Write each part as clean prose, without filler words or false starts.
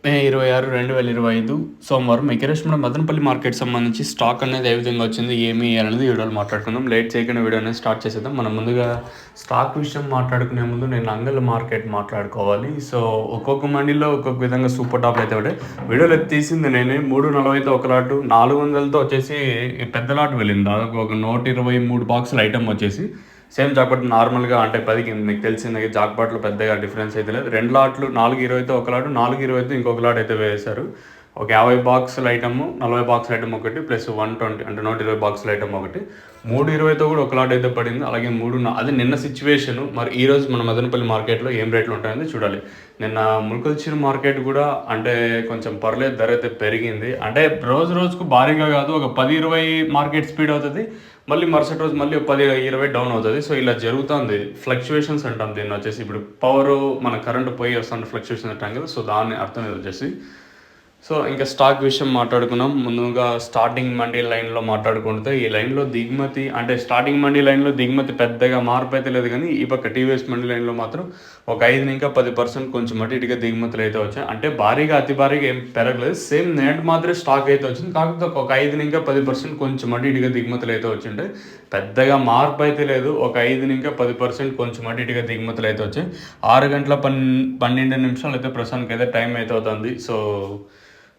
మే 26, 2025 సోమవారం ఎకరేష్‌మైన మదనపల్లి మార్కెట్ సంబంధించి స్టాక్ అనేది ఏ విధంగా వచ్చింది, ఏమి అనేది ఈ వీడియోలో మాట్లాడుకుందాం. లేట్ చేయకుండా వీడియో అనేది స్టార్ట్ చేసేద్దాం. మనం ముందుగా స్టాక్ విషయం మాట్లాడుకునే ముందు నేను నంగల్ మార్కెట్ మాట్లాడుకోవాలి. సో ఒక్కొక్క మండీలో ఒక్కొక్క విధంగా సూపర్ టాప్లు అయితే ఉంటాయి. వీడియోలో తీసింది నేనే 340తో ఒక లాటు, 400తో వచ్చేసి పెద్ద లాట్ వెళ్ళింది. దాదాపు ఒక 123 బాక్సుల ఐటమ్ వచ్చేసి సేమ్ జాక్పాట్ నార్మల్గా అంటే 10కి మీకు తెలిసింది. జాక్పాట్లో పెద్దగా డిఫరెన్స్ అయితే లేదు. 2 లాట్లు 420తో ఒక లాటు, 420తో ఇంకొక లాట్ అయితే వేశారు. ఒక 50 బాక్సుల ఐటమ్, 40 బాక్సుల ఐటమ్ ఒకటి, ప్లస్ 120 అంటే 120 బాక్సుల ఐటమ్ ఒకటి, 320తో కూడా ఒక లాట్ అయితే పడింది. అలాగే అది నిన్న సిచ్యువేషన్. మరి ఈ రోజు మన మదనపల్లి మార్కెట్లో ఏం రేట్లు ఉంటాయని చూడాలి. నిన్న ముల్కల్చిరు మార్కెట్ కూడా అంటే కొంచెం పర్లేదు, ధర అయితే పెరిగింది. అంటే రోజుకు భారీగా కాదు, ఒక 10-20 మార్కెట్ స్పీడ్ అవుతుంది. మళ్ళీ మరుసటి రోజు మళ్ళీ 10-20 డౌన్ అవుతుంది. సో ఇలా జరుగుతుంది. ఫ్లక్చువేషన్స్ అంటాం దీన్ని వచ్చేసి. ఇప్పుడు పవర్ మన కరెంట్ పోయి వస్తుంటే ఫ్లక్చువేషన్ అంటాం కదా. సో దాన్ని అర్థం ఇది వచ్చేసి. సో ఇంకా స్టాక్ విషయం మాట్లాడుకున్నాం. ముందుగా స్టార్టింగ్ మండీ లైన్లో మాట్లాడుకుంటే ఈ లైన్లో దిగుమతి అంటే స్టార్టింగ్ మండీ లైన్లో దిగుమతి పెద్దగా మార్పు అయితే లేదు. కానీ ఈ పక్క టీవీఎస్ మండీ లైన్లో మాత్రం ఒక 5-10% కొంచెం అటు ఇటుగా దిగుమతులు అయితే వచ్చాయి. అంటే భారీగా అతి భారీగా ఏం పెరగలేదు. సేమ్ నేట్ మాత్రమే స్టాక్ అయితే వచ్చింది. కాకపోతే ఒక 5-10% కొంచెం అటు ఇటుగా దిగుమతులు అయితే వచ్చింటే పెద్దగా మార్పు అయితే లేదు. ఒక 5-10% కొంచెం అటు ఇటుగా దిగుమతులు అయితే వచ్చాయి. 6:12 అయితే ప్రస్తుతానికి అయితే టైం అయితే అవుతుంది. సో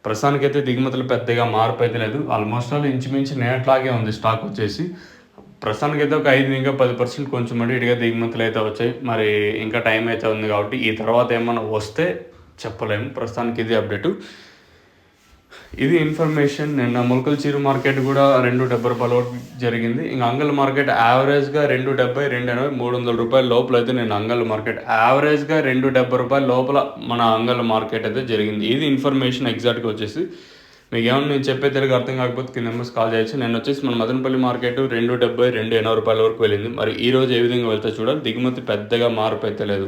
ప్రస్తుతానికైతే దిగుమతులు పెద్దగా మార్పు అయితే లేదు. ఆల్మోస్ట్ ఆల్ ఇంచుమించు నేట్లాగే ఉంది స్టాక్ వచ్చేసి. ప్రస్తుతానికైతే ఒక 5-10% కొంచెం అటు ఇటుగా దిగుమతులు అయితే వచ్చాయి. మరి ఇంకా టైం అయితే ఉంది కాబట్టి ఈ తర్వాత ఏమైనా వస్తే చెప్పలేము. ప్రస్తుతానికి ఇది అప్డేటు, ఇది ఇన్ఫర్మేషన్. నిన్న ముల్కల్చిరు మార్కెట్ కూడా 270 రూపాయల జరిగింది. ఇంకా అంగల్ మార్కెట్ యావరేజ్గా 270, 280, 300 రూపాయల లోపల అయితే నేను అంగల్ మార్కెట్ యావరేజ్గా 270 రూపాయల లోపల మన అంగల్ మార్కెట్ అయితే జరిగింది. ఇది ఇన్ఫర్మేషన్ ఎగ్జాక్ట్గా వచ్చేసి. మీకు ఏమన్నా నేను చెప్పే తెలుగు అర్థం కాకపోతే కింద నెంబర్స్ కాల్ చేయొచ్చు. నేను వచ్చేసి మన మదనపల్లి మార్కెట్ 270, 280 రూపాయల వరకు వెళ్ళింది. మరి ఈ రోజు ఏ విధంగా వెళ్తే చూడాలి. దిగుమతి పెద్దగా మార్పు అయితే లేదు.